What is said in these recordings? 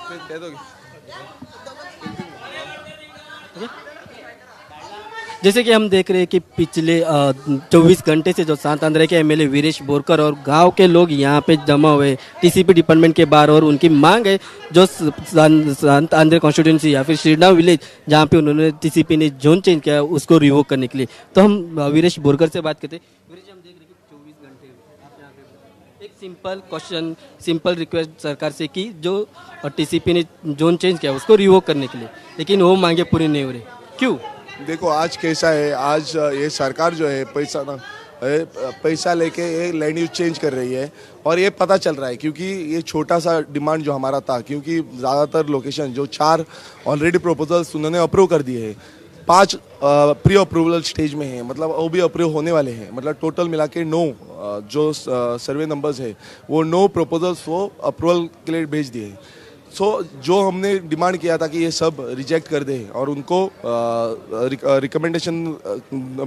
दे दोगे? जैसे कि हम देख रहे हैं कि पिछले 24 घंटे से जो सांत आंध्र के एमएलए वीरेश बोरकर और गांव के लोग यहाँ पे जमा हुए टीसीपी डिपार्टमेंट के बाहर, और उनकी मांग है जो सांत आंध्र कॉन्स्टिट्यूंसी या फिर श्रीडाम विलेज जहाँ पे उन्होंने टीसीपी ने जोन चेंज किया उसको रिवोक करने के लिए। तो हम वीरेश बोरकर से बात करते हैं। वीरेश जी, हम देख रहे हैं कि 24 घंटे आप यहाँ पे एक सिंपल क्वेश्चन, सिंपल रिक्वेस्ट सरकार से कि जो टीसीपी ने जोन चेंज किया उसको रिवोक करने के लिए, लेकिन वो मांगे पूरी नहीं हो रही, क्यों? देखो आज कैसा है, आज ये सरकार जो है पैसा लेके ये लैंड यूज चेंज कर रही है। और ये पता चल रहा है क्योंकि ये छोटा सा डिमांड जो हमारा था, क्योंकि ज़्यादातर लोकेशन जो 4 ऑलरेडी प्रपोजल्स उन्होंने अप्रूव कर दिए हैं, 5 प्री अप्रूवल स्टेज में है, मतलब वो भी अप्रूव होने वाले हैं। मतलब टोटल मिला के 9 जो सर्वे नंबर्स है वो 9 प्रपोजल्स वो अप्रूवल के लिए भेज दिए हैं। जो हमने डिमांड किया था कि ये सब रिजेक्ट कर दे और उनको रिकमेंडेशन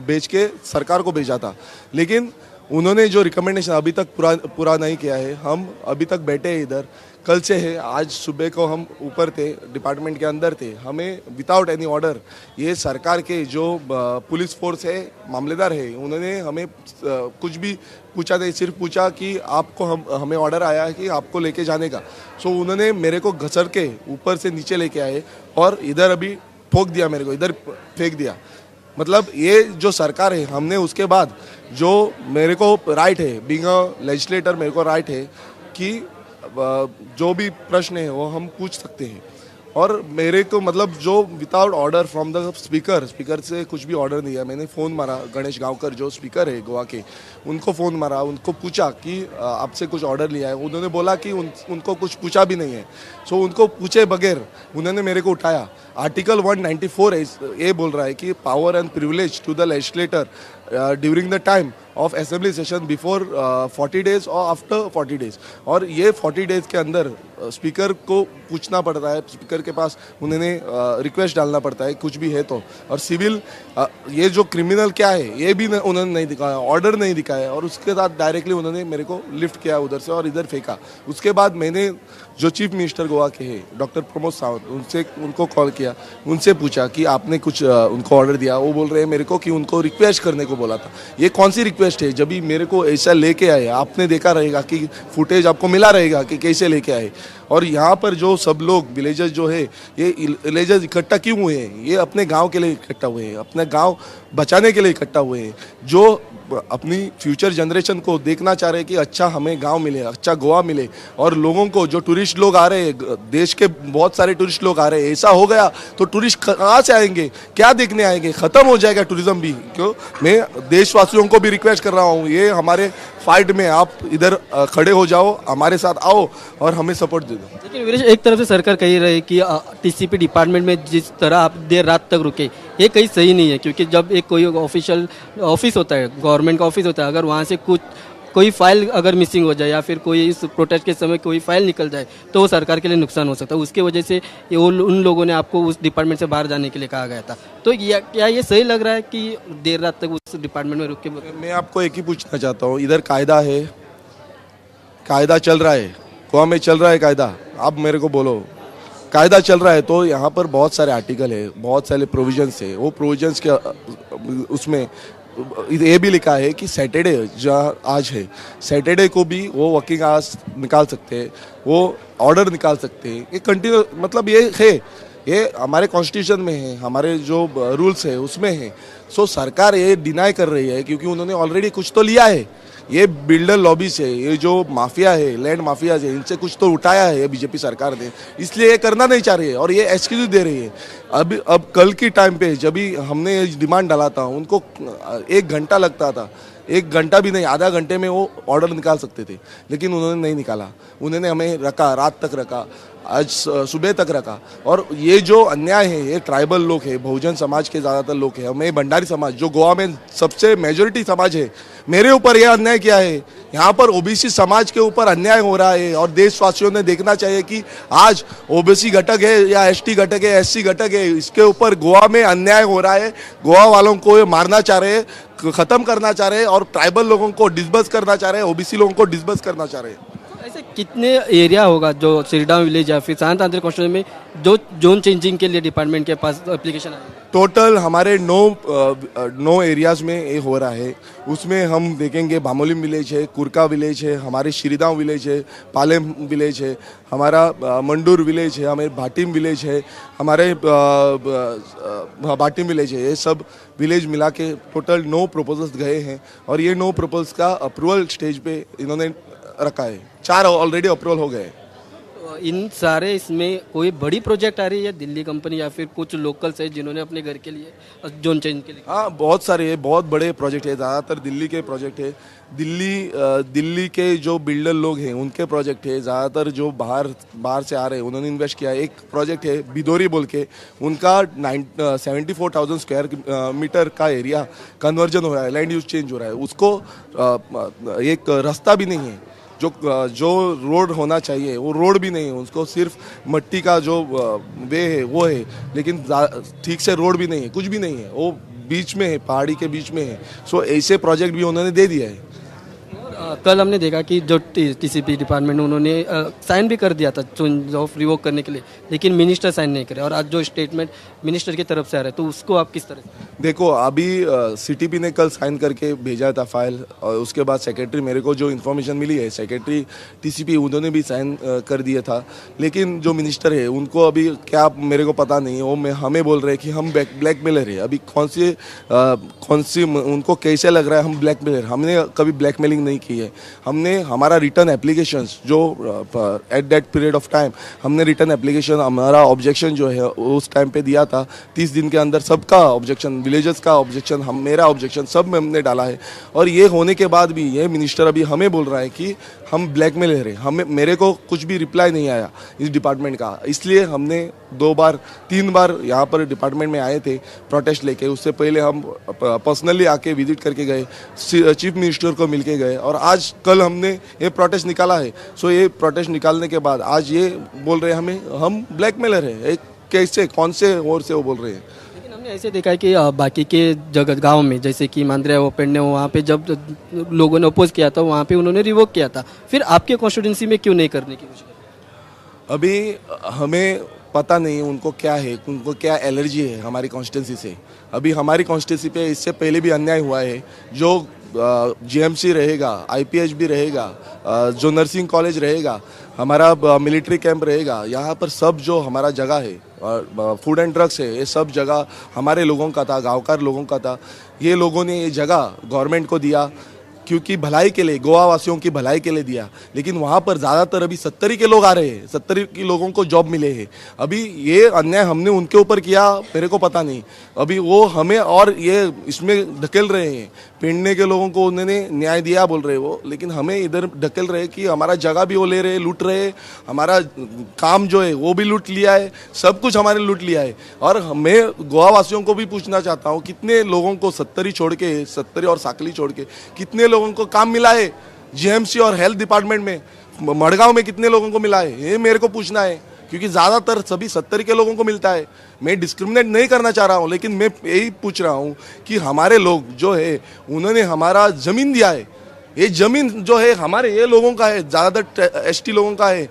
भेज के सरकार को भेजा था, लेकिन उन्होंने जो रिकमेंडेशन अभी तक पूरा नहीं किया है। हम अभी तक बैठे हैं इधर, कल से है, आज सुबह को हम ऊपर थे, डिपार्टमेंट के अंदर थे। हमें विदाउट एनी ऑर्डर ये सरकार के जो पुलिस फोर्स है, मामलेदार है, उन्होंने हमें कुछ भी पूछा नहीं, सिर्फ पूछा कि आपको हमें ऑर्डर आया है कि आपको लेके जाने का। सो उन्होंने मेरे को घसर के ऊपर से नीचे लेके आए और इधर अभी ठोक दिया, मेरे को इधर फेंक दिया। मतलब ये जो सरकार है, हमने उसके बाद जो मेरे को राइट है, बीइंग अ लेजिस्लेटर मेरे को राइट है कि जो भी प्रश्न है वो हम पूछ सकते हैं। और मेरे को मतलब जो without order from the speaker से कुछ भी ऑर्डर नहीं है। मैंने फ़ोन मारा, गणेश गांवकर जो स्पीकर है गोवा के, उनको फ़ोन मारा, उनको पूछा कि आपसे कुछ ऑर्डर लिया है। उन्होंने बोला कि उनको कुछ पूछा भी नहीं है। सो उनको पूछे बगैर उन्होंने मेरे को उठाया। आर्टिकल 194 ये बोल रहा है कि power and privilege to the legislator during the time of assembly session before 40 days और आफ्टर 40 डेज। और ये 40 डेज के अंदर स्पीकर को पूछना पड़ता है, स्पीकर के पास उन्होंने रिक्वेस्ट डालना पड़ता है कुछ भी है तो। और सिविल ये जो क्रिमिनल क्या है ये भी उन्होंने नहीं दिखाया, ऑर्डर नहीं दिखाया, और उसके साथ डायरेक्टली उन्होंने मेरे को लिफ्ट किया उधर से और इधर फेंका। उसके बाद मैंने जो चीफ मिनिस्टर गोवा के हैं डॉक्टर प्रमोद सावंत, उनको कॉल किया, उनसे पूछा कि आपने कुछ उनको ऑर्डर दिया। वो बोल रहे हैं मेरे को कि उनको रिक्वेस्ट करने को बोला था। ये कौन सी रिक्वेस्ट है? जब भी मेरे को ऐसा लेके आए, आपने देखा रहेगा कि फुटेज आपको मिला रहेगा कि कैसे लेके आए। और यहाँ पर जो सब लोग विलेजर्स जो है, ये विलेजर्स इकट्ठा क्यों हुए हैं? ये अपने गांव के लिए इकट्ठा हुए हैं, अपने गांव बचाने के लिए इकट्ठा हुए हैं, जो अपनी फ्यूचर जनरेशन को देखना चाह रहे हैं कि अच्छा हमें गांव मिले, अच्छा गोवा मिले। और लोगों को जो टूरिस्ट लोग आ रहे हैं, देश के बहुत सारे टूरिस्ट लोग आ रहे हैं, ऐसा हो गया तो टूरिस्ट कहाँ से आएंगे, क्या देखने आएंगे? ख़त्म हो जाएगा टूरिज्म भी। क्यों? मैं देशवासियों को भी रिक्वेस्ट कर रहा हूँ, ये हमारे फाइट में आप इधर खड़े हो जाओ, हमारे साथ आओ और हमें सपोर्ट दे दो। लेकिन वीरेश, एक तरफ से सरकार कही रही कि टीसीपी डिपार्टमेंट में जिस तरह आप देर रात तक रुके, ये कहीं सही नहीं है, क्योंकि जब एक कोई ऑफिशियल ऑफिस होता है, गवर्नमेंट का ऑफिस होता है, अगर वहाँ से कोई फाइल अगर मिसिंग हो जाए या फिर कोई इस प्रोटेस्ट के समय कोई फाइल निकल जाए तो वो सरकार के लिए नुकसान हो सकता है। उसके वजह से उन लोगों ने आपको उस डिपार्टमेंट से बाहर जाने के लिए कहा गया था। तो क्या ये सही लग रहा है कि देर रात तक उस डिपार्टमेंट में रुक के? मैं आपको एक ही पूछना चाहता हूँ, इधर कायदा है, कायदा चल रहा है, गोवा में चल रहा है कायदा। आप मेरे को बोलो, कायदा चल रहा है तो यहाँ पर बहुत सारे आर्टिकल है, बहुत सारे प्रोविजंस है। वो प्रोविजंस के उसमें ये भी लिखा है कि सैटरडे जहाँ आज है, सैटरडे को भी वो वर्किंग आवर्स निकाल सकते हैं, वो ऑर्डर निकाल सकते हैं। ये कंटिन्यू मतलब ये है, ये हमारे कॉन्स्टिट्यूशन में है, हमारे जो रूल्स है उसमें है। सो सरकार ये डिनाई कर रही है क्योंकि उन्होंने ऑलरेडी कुछ तो लिया है। ये बिल्डर लॉबी से, ये जो माफिया है, लैंड माफिया है, इनसे कुछ तो उठाया है बीजेपी सरकार ने, इसलिए ये करना नहीं चाह रही है और ये एक्सक्यूज दे रही है। अब कल की टाइम पे जब भी हमने ये डिमांड डाला था, उनको 1 घंटा लगता था, 1 घंटा भी नहीं, आधा घंटे में वो ऑर्डर निकाल सकते थे, लेकिन उन्होंने नहीं निकाला। उन्होंने हमें रखा, रात तक रखा, आज सुबह तक रखा। और ये जो अन्याय है, ये ट्राइबल लोग है, बहुजन समाज के ज़्यादातर लोग हैं, हमें भंडारी समाज जो गोवा में सबसे मेजोरिटी समाज है, मेरे ऊपर यह अन्याय किया है। यहाँ पर ओबीसी समाज के ऊपर अन्याय हो रहा है और देशवासियों ने देखना चाहिए कि आज ओबीसी घटक है या एसटी घटक है, एससी घटक है, इसके ऊपर गोवा में अन्याय हो रहा है। गोवा वालों को ये मारना चाह रहे हैं, ख़त्म करना चाह रहे हैं और ट्राइबल लोगों को डिसबस करना चाह रहे हैं, ओबीसी लोगों को डिसबस करना चाह रहे हैं। ऐसे कितने एरिया होगा जो श्रीडाम विलेज या फिर सांत आंध्र कॉन्स्टिट्यूशन में जो जोन चेंजिंग के लिए डिपार्टमेंट के पास एप्लीकेशन आए? टोटल हमारे 9 एरियाज में ये हो रहा है। उसमें हम देखेंगे भामोलिम विलेज है, कुरका विलेज है, हमारे श्रीदाम विलेज है, पालेम विलेज है, हमारा मंडूर विलेज है, हमारे भाटिम विलेज है, हमारे भाटिम विलेज है। ये सब विलेज मिला के टोटल 9 प्रपोजल्स गए हैं और ये 9 प्रपोजल्स का अप्रूवल स्टेज पे इन्होंने रखा है। 4 ऑलरेडी अप्रूवल हो गए। इन सारे इसमें कोई बड़ी प्रोजेक्ट आ रही है दिल्ली कंपनी या फिर कुछ लोकल्स है जिन्होंने अपने घर के लिए जोन चेंज के लिए? हाँ, बहुत सारे है, बहुत बड़े प्रोजेक्ट है, ज़्यादातर दिल्ली के प्रोजेक्ट है। दिल्ली के जो बिल्डर लोग हैं उनके प्रोजेक्ट है। ज़्यादातर जो बाहर से आ रहे हैं उन्होंने इन्वेस्ट किया है। एक प्रोजेक्ट है बिदोरी बोल के, उनका 74,000 स्क्वायर मीटर का एरिया कन्वर्जन हो रहा है, लैंड यूज चेंज हो रहा है। उसको एक रास्ता भी नहीं है, जो रोड होना चाहिए वो रोड भी नहीं है। उसको सिर्फ मट्टी का जो वे है वो है, लेकिन ठीक से रोड भी नहीं है, कुछ भी नहीं है। वो बीच में है, पहाड़ी के बीच में है। सो ऐसे प्रोजेक्ट भी उन्होंने दे दिया है। कल हमने देखा कि जो टीसीपी डिपार्टमेंट उन्होंने साइन भी कर दिया था चेंज ऑफ रिवोक करने के लिए, लेकिन मिनिस्टर साइन नहीं करे और आज जो स्टेटमेंट मिनिस्टर की तरफ से आ रहा है तो उसको आप किस तरह से? देखो, अभी सीटीपी ने कल साइन करके भेजा था फाइल, और उसके बाद सेक्रेटरी, मेरे को जो इन्फॉर्मेशन मिली है सेक्रेटरी टीसीपी उन्होंने भी साइन कर दिया था। लेकिन जो मिनिस्टर है उनको अभी क्या मेरे को पता नहीं है, वो हमें बोल रहे हैं कि हम ब्लैकमेलर है। अभी कौन सी उनको कैसे लग रहा है हम ब्लैकमेलर? हमने कभी ब्लैकमेलिंग नहीं की है। हमने हमारा रिटर्न एप्लीकेशंस जो at that period of time हमने रिटर्न एप्लीकेशन, हमारा ऑब्जेक्शन जो है उस टाइम पे दिया था। 30 दिन के अंदर सबका ऑब्जेक्शन, विलेजर्स का ऑब्जेक्शन, मेरा ऑब्जेक्शन सब में हमने डाला है। और ये होने के बाद भी ये मिनिस्टर अभी हमें बोल रहा है कि हम ब्लैकमेलर हैं। मेरे को कुछ भी रिप्लाई नहीं आया इस डिपार्टमेंट का। इसलिए हमने 3 बार यहाँ पर डिपार्टमेंट में आए थे प्रोटेस्ट लेके। उससे पहले हम पर्सनली आके विजिट करके गए, चीफ मिनिस्टर को मिल के गए, और आज कल हमने ये प्रोटेस्ट निकाला है। सो ये प्रोटेस्ट निकालने के बाद आज ये बोल रहे हैं हमें हम ब्लैकमेलर है। कैसे, कौन से ओर से वो बोल रहे हैं? लेकिन हमने ऐसे देखा है कि बाकी के जगह गांव में जैसे कि मांद्रा वो पेंडे वहाँ पे जब लोगों ने अपोज किया था वहाँ पे उन्होंने रिवोक किया था, फिर आपके कॉन्स्टिट्यूंसी में क्यों नहीं करने की कोशिश की? अभी हमें पता नहीं उनको क्या है, उनको क्या एलर्जी है हमारी कॉन्स्टिट्यूंसी से। अभी हमारी कॉन्स्टिट्यूंसी पे इससे पहले भी अन्याय हुआ है। जो जीएमसी रहेगा, आईपीएच भी रहेगा, जो नर्सिंग कॉलेज रहेगा, हमारा मिलिट्री कैंप रहेगा, यहाँ पर सब जो हमारा जगह है, फूड एंड ड्रग्स है, ये सब जगह हमारे लोगों का था, गाँवकार लोगों का था। ये लोगों ने ये जगह गवर्नमेंट को दिया क्योंकि भलाई के लिए, गोवा वासियों की भलाई के लिए दिया। लेकिन वहाँ पर ज़्यादातर अभी 70 के लोग आ रहे हैं, 70 के लोगों को जॉब मिले हैं। अभी ये अन्याय हमने उनके ऊपर किया, मेरे को पता नहीं। अभी वो हमें और ये इसमें ढकेल रहे हैं। पेंडे के लोगों को उन्होंने न्याय दिया बोल रहे वो, लेकिन हमें इधर ढकेल रहे कि हमारा जगह भी वो ले रहे, लूट रहे, हमारा काम जो है वो भी लूट लिया है, सब कुछ हमारे लूट लिया है। और मैं गोवा वासियों को भी पूछना चाहता हूँ, कितने लोगों को 70 छोड़ के, 70 और साकली छोड़ के कितने लोगों को काम मिला है जीएमसी और हेल्थ डिपार्टमेंट में? मड़गांव में कितने लोगों को मिला है, ये मेरे को पूछना है। क्योंकि ज़्यादातर सभी 70 के लोगों को मिलता है। मैं डिस्क्रिमिनेट नहीं करना चाह रहा हूँ, लेकिन मैं यही पूछ रहा हूँ कि हमारे लोग जो है उन्होंने हमारा ज़मीन दिया है। ये ज़मीन जो है हमारे ये लोगों का है, ज़्यादातर एसटी लोगों का है।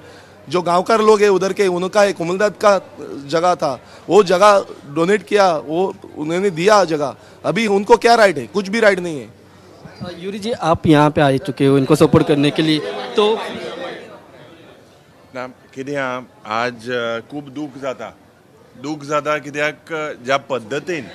जो गाँवकार लोग है उधर के, उनका है, कोमलदाद का जगह था, वो जगह डोनेट किया, वो उन्होंने दिया जगह। अभी उनको क्या राइट है? कुछ भी राइट नहीं है। यूरी जी, आप यहाँ पे आ चुके हो इनको सपोर्ट करने के लिए, तो ना कित्याक आज खूब दूख जाता कित्याक ज्या पद्दतीन